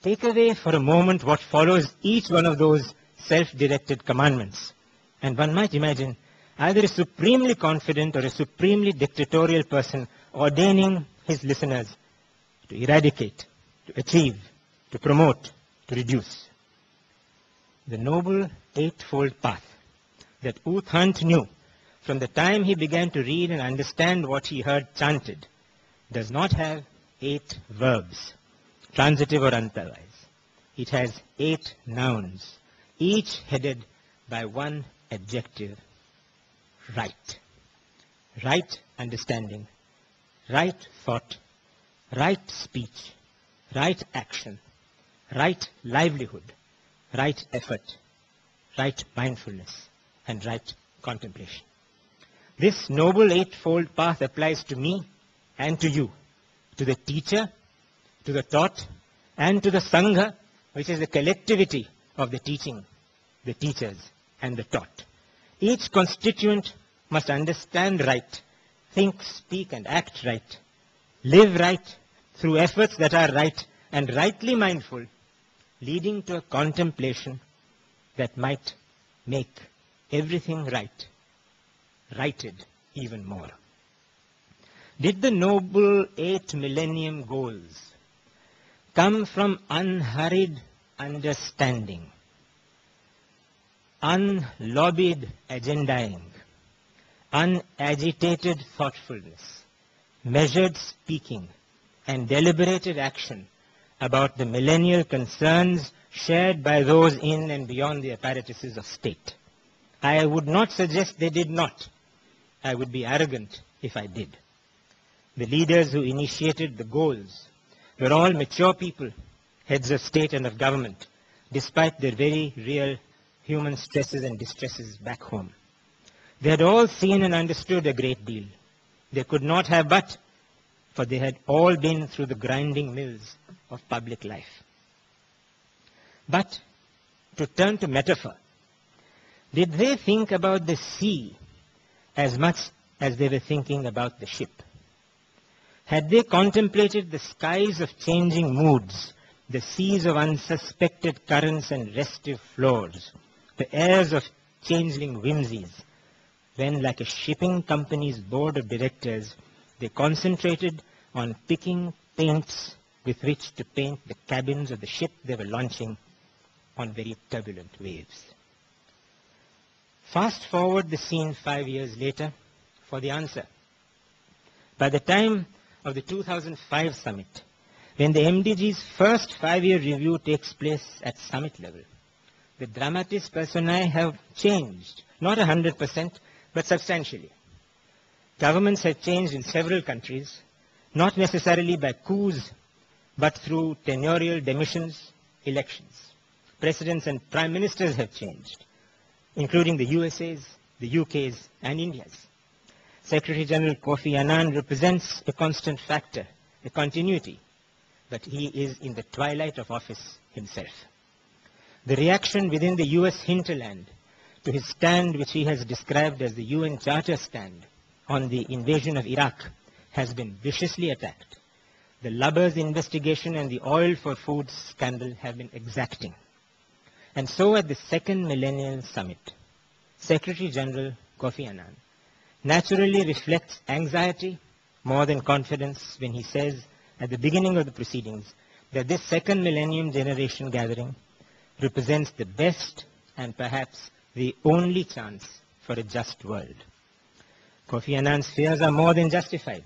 take away for a moment what follows each one of those self-directed commandments, and one might imagine either a supremely confident or a supremely dictatorial person ordaining his listeners to eradicate, to achieve, to promote, to reduce. The noble eightfold path that U Thant knew from the time he began to read and understand what he heard chanted does not have 8 verbs, transitive or otherwise. It has 8 nouns, each headed by one adjective: right. Right understanding, right thought, right speech, right action, right livelihood, right effort, right mindfulness, and right contemplation. This noble eightfold path applies to me and to you, to the teacher, to the taught, and to the Sangha, which is the collectivity of the teaching, the teachers, and the taught. Each constituent must understand right, think, speak, and act right, live right through efforts that are right and rightly mindful, leading to a contemplation that might make everything right, righted even more. Did the noble 8 millennium goals come from unhurried understanding, unlobbied agendaing, unagitated thoughtfulness, measured speaking, and deliberated action about the millennial concerns shared by those in and beyond the apparatuses of state? I would not suggest they did not. I would be arrogant if I did. The leaders who initiated the goals were all mature people, heads of state and of government, despite their very real human stresses and distresses back home. They had all seen and understood a great deal. They could not have but, for they had all been through the grinding mills of public life. But, to turn to metaphor, did they think about the sea as much as they were thinking about the ship? Had they contemplated the skies of changing moods, the seas of unsuspected currents and restive floors, the airs of changeling whimsies, when, like a shipping company's board of directors, they concentrated on picking paints with which to paint the cabins of the ship they were launching on very turbulent waves? Fast forward the scene 5 years later for the answer. By the time of the 2005 summit, when the MDG's first 5-year review takes place at summit level, the dramatis personae have changed, not 100%, but substantially. Governments have changed in several countries, not necessarily by coups, but through tenurial demissions, elections. Presidents and prime ministers have changed, including the USA's, the UK's, and India's. Secretary General Kofi Annan represents a constant factor, a continuity, but he is in the twilight of office himself. The reaction within the US hinterland to his stand, which he has described as the UN Charter stand on the invasion of Iraq, has been viciously attacked. The Lubbers investigation and the oil for food scandal have been exacting. And so at the second millennial summit, Secretary General Kofi Annan naturally reflects anxiety more than confidence when he says at the beginning of the proceedings that this second millennium generation gathering represents the best and perhaps the only chance for a just world. Kofi Annan's fears are more than justified.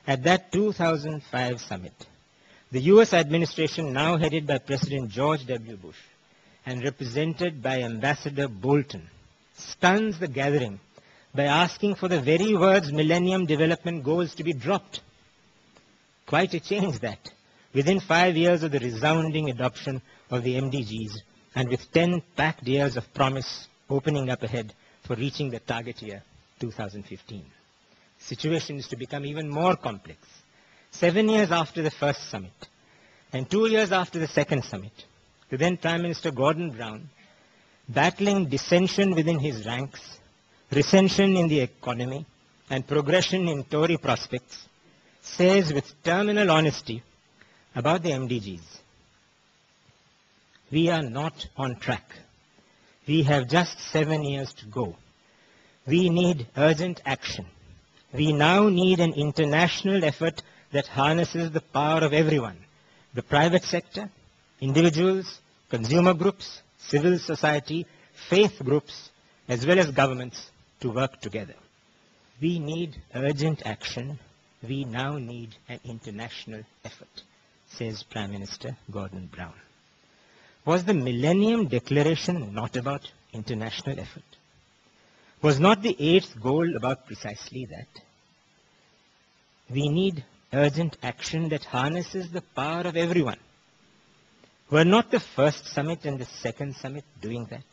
At that 2005 summit, the US administration, now headed by President George W. Bush and represented by Ambassador Bolton, stuns the gathering by asking for the very words Millennium Development Goals to be dropped. Quite a change that, within 5 years of the resounding adoption of the MDGs, and with 10 packed years of promise opening up ahead for reaching the target year 2015. Situation is to become even more complex. 7 years after the first summit, and 2 years after the second summit, the then Prime Minister Gordon Brown, battling dissension within his ranks, recension in the economy, and progression in Tory prospects, says with terminal honesty about the MDGs, we are not on track. We have just 7 years to go. We need urgent action. We now need an international effort that harnesses the power of everyone, the private sector, individuals, consumer groups, civil society, faith groups, as well as governments to work together. We need urgent action. We now need an international effort, says Prime Minister Gordon Brown. Was the Millennium Declaration not about international effort? Was not the 8th goal about precisely that? We need urgent action that harnesses the power of everyone. Were not the first summit and the second summit doing that?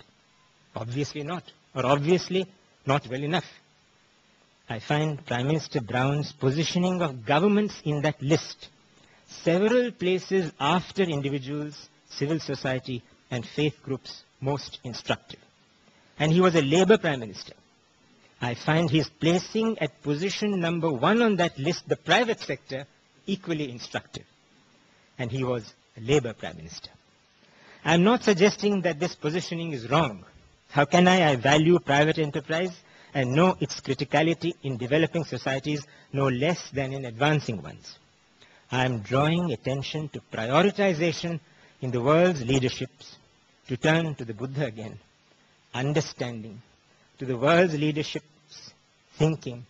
Obviously not, or obviously not well enough. I find Prime Minister Brown's positioning of governments in that list several places after individuals, civil society, and faith groups most instructive. And he was a Labour Prime Minister. I find his placing at position number 1 on that list, the private sector, equally instructive. And he was a Labour Prime Minister. I'm not suggesting that this positioning is wrong. How can I value private enterprise and know its criticality in developing societies no less than in advancing ones? I am drawing attention to prioritization in the world's leaderships, to turn to the Buddha again, understanding, to the world's leadership's thinking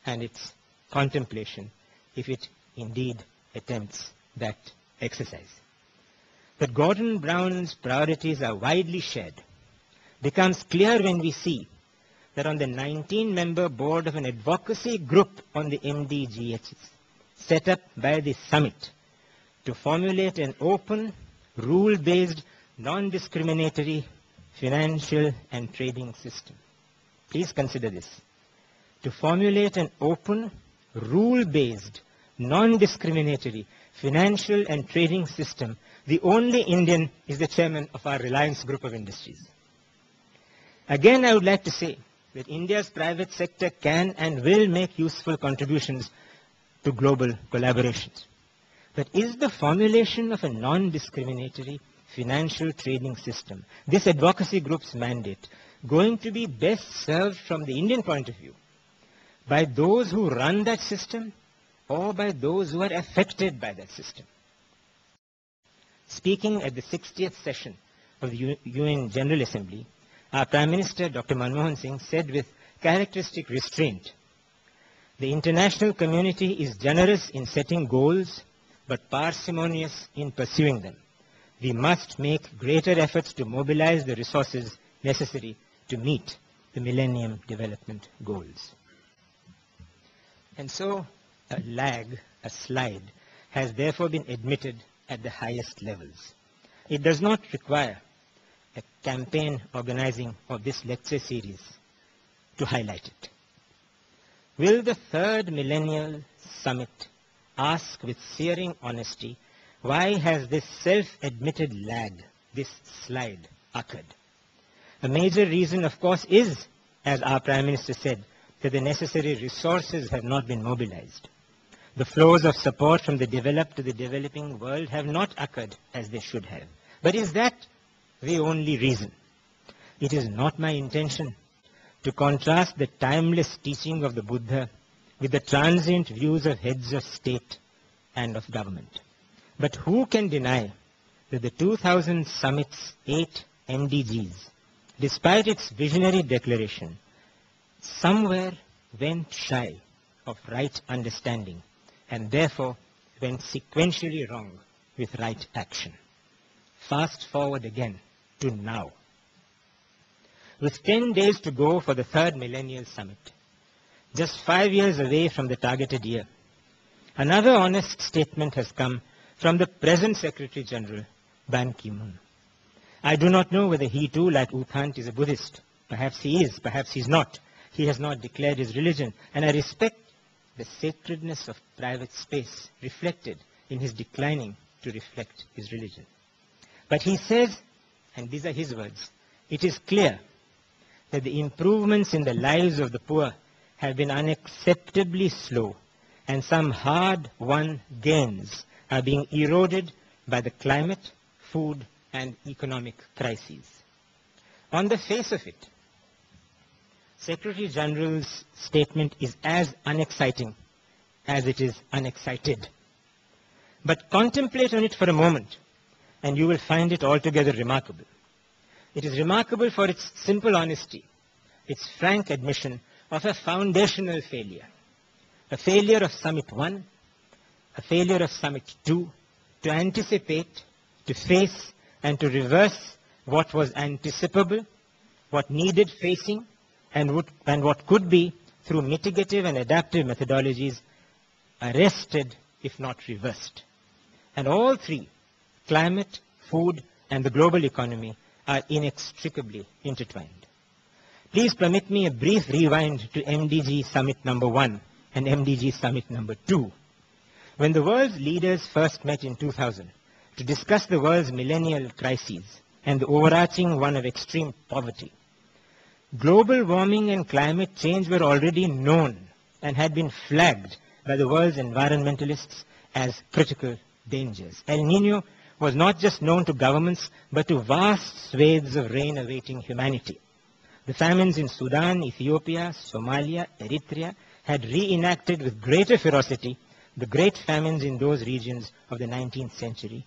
and its contemplation, if it indeed attempts that exercise. That Gordon Brown's priorities are widely shared becomes clear when we see that on the 19-member board of an advocacy group on the MDGs set up by the summit to formulate an open, rule-based, non-discriminatory financial and trading system. Please consider this. To formulate an open, rule-based, non-discriminatory financial and trading system, the only Indian is the chairman of our Reliance Group of Industries. Again, I would like to say that India's private sector can and will make useful contributions to global collaborations. But is the formulation of a non-discriminatory financial trading system, this advocacy group's mandate, going to be best served from the Indian point of view by those who run that system or by those who are affected by that system? Speaking at the 60th session of the UN General Assembly, our Prime Minister, Dr. Manmohan Singh, said with characteristic restraint, "The international community is generous in setting goals, but parsimonious in pursuing them. We must make greater efforts to mobilize the resources necessary to meet the Millennium Development Goals." And so a lag, a slide, has therefore been admitted at the highest levels. It does not require a campaign organizing of this lecture series to highlight it. Will the third millennial summit ask with searing honesty, why has this self-admitted lag, this slide, occurred? A major reason, of course, is, as our Prime Minister said, that the necessary resources have not been mobilized. The flows of support from the developed to the developing world have not occurred as they should have. But is that the only reason? It is not my intention to contrast the timeless teaching of the Buddha with the transient views of heads of state and of government. But who can deny that the 2000 summit's 8 MDGs, despite its visionary declaration, somewhere went shy of right understanding and therefore went sequentially wrong with right action. Fast forward again to now. With 10 days to go for the third millennial summit, just 5 years away from the targeted year, another honest statement has come from the present Secretary General, Ban Ki-moon. I do not know whether he too, like U Thant, is a Buddhist. Perhaps he is, perhaps he's not. He has not declared his religion, and I respect the sacredness of private space reflected in his declining to reflect his religion. But he says, and these are his words, "It is clear that the improvements in the lives of the poor have been unacceptably slow, and some hard-won gains are being eroded by the climate, food, and economic crises. On the face of it, Secretary General's statement is as unexciting as it is unexcited. But contemplate on it for a moment, and you will find it altogether remarkable. It is remarkable for its simple honesty, its frank admission of a foundational failure. A failure of Summit 1, a failure of Summit 2, to anticipate, to face, and to reverse what was anticipable, what needed facing, and what could be, through mitigative and adaptive methodologies, arrested, if not reversed. And all three, climate, food, and the global economy, are inextricably intertwined. Please permit me a brief rewind to MDG Summit number 1 and MDG Summit number 2. When the world's leaders first met in 2000 to discuss the world's millennial crises and the overarching one of extreme poverty, global warming and climate change were already known and had been flagged by the world's environmentalists as critical dangers. El Niño was not just known to governments, but to vast swathes of rain-awaiting humanity. The famines in Sudan, Ethiopia, Somalia, Eritrea had reenacted with greater ferocity the great famines in those regions of the 19th century,